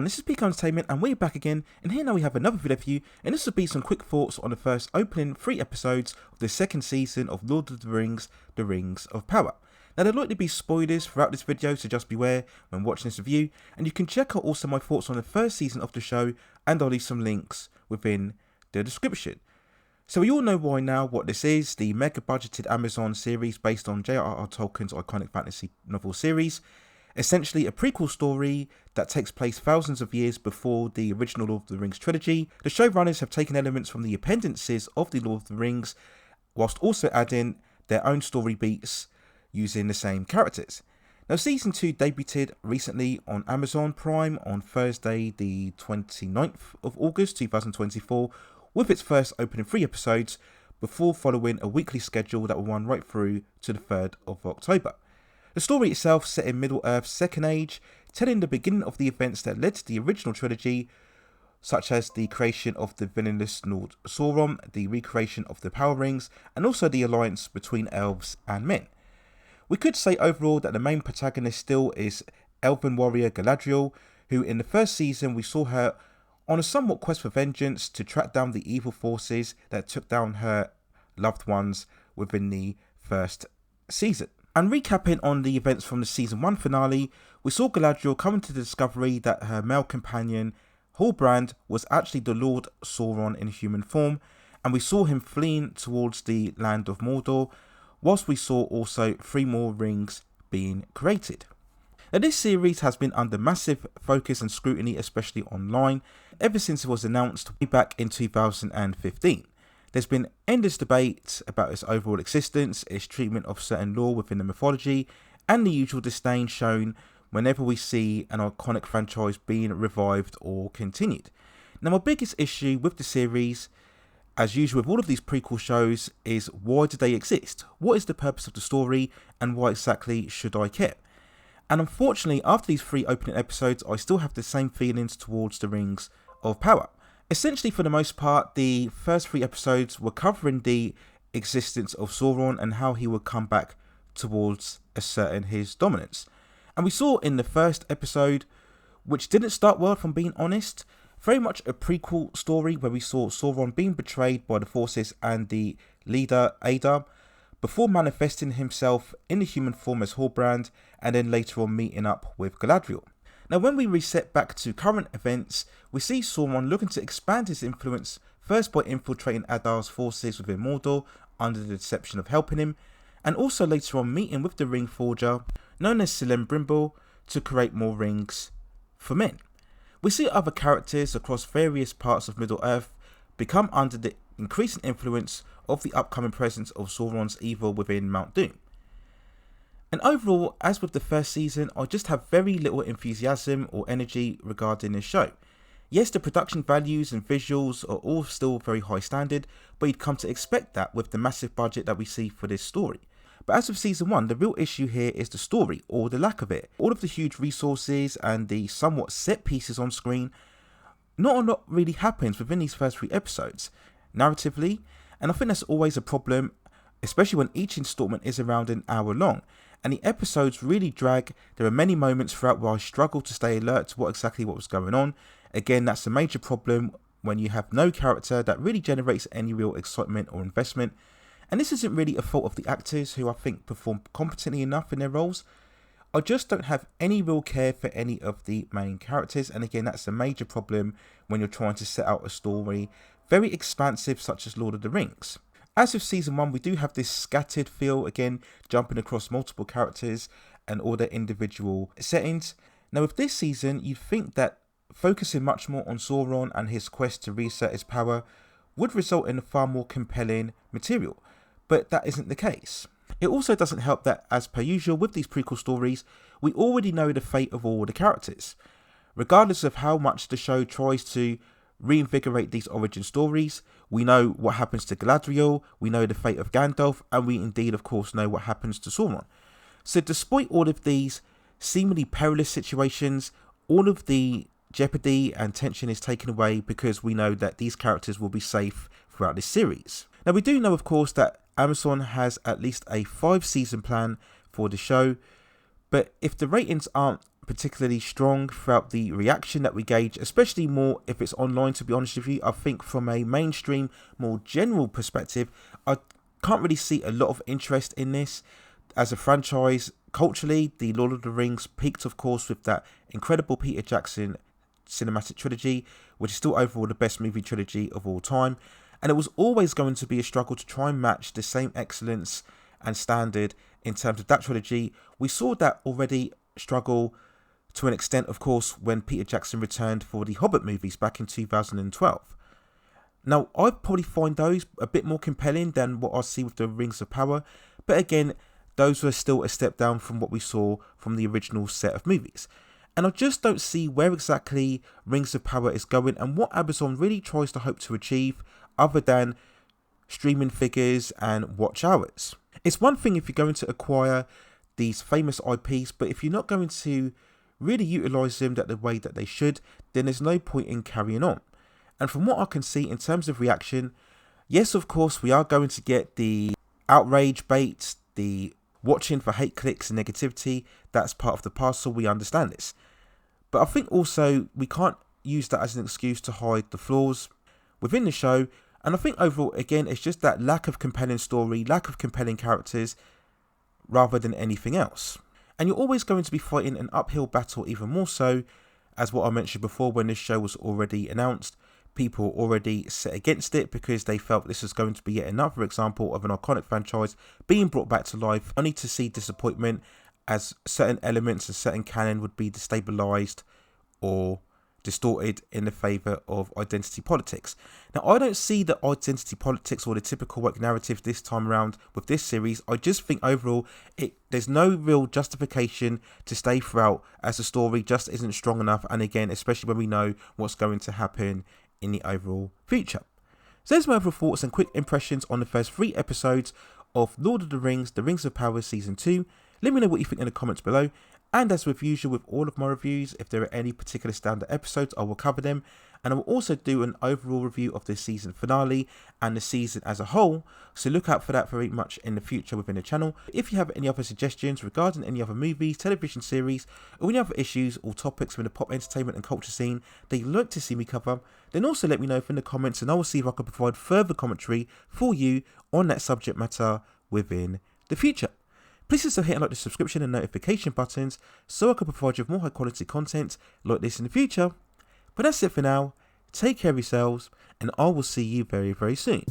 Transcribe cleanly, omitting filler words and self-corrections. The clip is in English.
everyone, this is Peak Entertainment and we're back again, and here now we have another video for you, and this will be some quick thoughts on the first opening 3 episodes of the second season of Lord of the Rings, The Rings of Power. Now there will likely be spoilers throughout this video, so just beware when watching this review, and you can check out also my thoughts on the first season of the show, and I'll leave some links within the description. So we all know by now what this is, the mega budgeted Amazon series based on J.R.R. Tolkien's iconic fantasy novel series. Essentially a prequel story that takes place thousands of years before the original Lord of the Rings trilogy. The showrunners have taken elements from the appendices of the Lord of the Rings, whilst also adding their own story beats using the same characters. Now season 2 debuted recently on Amazon Prime on Thursday the 29th of August 2024 with its first opening 3 episodes before following a weekly schedule that will run right through to the 3rd of October. The story itself set in Middle-earth's Second Age, telling the beginning of the events that led to the original trilogy, such as the creation of the villainous Lord Sauron, the recreation of the Power Rings, and also the alliance between elves and men. We could say overall that the main protagonist still is elven warrior Galadriel, who in the first season we saw her on a somewhat quest for vengeance to track down the evil forces that took down her loved ones within the first season. And recapping on the events from the season 1 finale, we saw Galadriel coming to the discovery that her male companion Halbrand was actually the Lord Sauron in human form, and we saw him fleeing towards the land of Mordor, whilst we saw also 3 more rings being created. Now this series has been under massive focus and scrutiny, especially online, ever since it was announced way back in 2015. There's been endless debate about its overall existence, its treatment of certain lore within the mythology, and the usual disdain shown whenever we see an iconic franchise being revived or continued. Now my biggest issue with the series, as usual with all of these prequel shows, is why do they exist? What is the purpose of the story, and why exactly should I care? And unfortunately, after these 3 opening episodes, I still have the same feelings towards the Rings of Power. Essentially, for the most part, the first 3 episodes were covering the existence of Sauron and how he would come back towards asserting his dominance. And we saw in the first episode, which didn't start well if I'm being honest, very much a prequel story where we saw Sauron being betrayed by the forces and the leader Adar, before manifesting himself in the human form as Halbrand, and then later on meeting up with Galadriel. Now when we reset back to current events, we see Sauron looking to expand his influence, first by infiltrating Adar's forces within Mordor under the deception of helping him, and also later on meeting with the ring forger known as Celebrimbor to create more rings for men. We see other characters across various parts of Middle-earth become under the increasing influence of the upcoming presence of Sauron's evil within Mount Doom. And overall, as with the first season, I just have very little enthusiasm or energy regarding this show. Yes, the production values and visuals are all still very high standard, but you'd come to expect that with the massive budget that we see for this story. But as with season 1, the real issue here is the story, or the lack of it. All of the huge resources and the somewhat set pieces on screen, not a lot really happens within these first 3 episodes, narratively, and I think that's always a problem, especially when each installment is around an hour long. And the episodes really drag. There are many moments throughout where I struggle to stay alert to what was going on. Again, that's a major problem when you have no character that really generates any real excitement or investment. And this isn't really a fault of the actors, who I think perform competently enough in their roles. I just don't have any real care for any of the main characters, and again that's a major problem when you're trying to set out a story very expansive such as Lord of the Rings. As with season 1, we do have this scattered feel, again jumping across multiple characters and all their individual settings. Now with this season, you'd think that focusing much more on Sauron and his quest to reset his power would result in far more compelling material, but that isn't the case. It also doesn't help that, as per usual with these prequel stories, we already know the fate of all the characters. Regardless of how much the show tries to reinvigorate these origin stories, we know what happens to Galadriel, we know the fate of Gandalf, and we indeed of course know what happens to Sauron. So despite all of these seemingly perilous situations, all of the jeopardy and tension is taken away because we know that these characters will be safe throughout this series. Now we do know of course that Amazon has at least a 5 season plan for the show, but if the ratings aren't particularly strong throughout the reaction that we gauge, especially more if it's online, to be honest with you. I think from a mainstream, more general perspective, I can't really see a lot of interest in this as a franchise. Culturally, the Lord of the Rings peaked, of course, with that incredible Peter Jackson cinematic trilogy, which is still overall the best movie trilogy of all time. And it was always going to be a struggle to try and match the same excellence and standard in terms of that trilogy. We saw that already struggle to an extent, of course, when Peter Jackson returned for the Hobbit movies back in 2012. Now, I probably find those a bit more compelling than what I see with the Rings of Power, but again, those were still a step down from what we saw from the original set of movies. And I just don't see where exactly Rings of Power is going and what Amazon really tries to hope to achieve other than streaming figures and watch hours. It's one thing if you're going to acquire these famous IPs, but if you're not going to really utilise them the way that they should, then there's no point in carrying on. And from what I can see in terms of reaction, yes, of course, we are going to get the outrage bait, the watching for hate clicks and negativity. That's part of the parcel. We understand this. But I think also we can't use that as an excuse to hide the flaws within the show. And I think overall, again, it's just that lack of compelling story, lack of compelling characters, rather than anything else. And you're always going to be fighting an uphill battle, even more so, as what I mentioned before, when this show was already announced. People already set against it because they felt this was going to be yet another example of an iconic franchise being brought back to life, only to see disappointment as certain elements and certain canon would be destabilised or distorted in the favour of identity politics. Now, I don't see the identity politics or the typical woke narrative this time around with this series. I just think overall there's no real justification to stay throughout, as the story just isn't strong enough, and again, especially when we know what's going to happen in the overall future. So there's my overall thoughts and quick impressions on the first 3 episodes of Lord of the Rings, The Rings of Power Season 2. Let me know what you think in the comments below. And as with usual with all of my reviews, if there are any particular standout episodes, I will cover them. And I will also do an overall review of the season finale and the season as a whole. So look out for that very much in the future within the channel. If you have any other suggestions regarding any other movies, television series, or any other issues or topics from the pop entertainment and culture scene that you'd like to see me cover, then also let me know in the comments and I will see if I can provide further commentary for you on that subject matter within the future. Please also hit like the subscription and notification buttons so I can provide you with more high quality content like this in the future. But that's it for now. Take care of yourselves and I will see you very, very soon.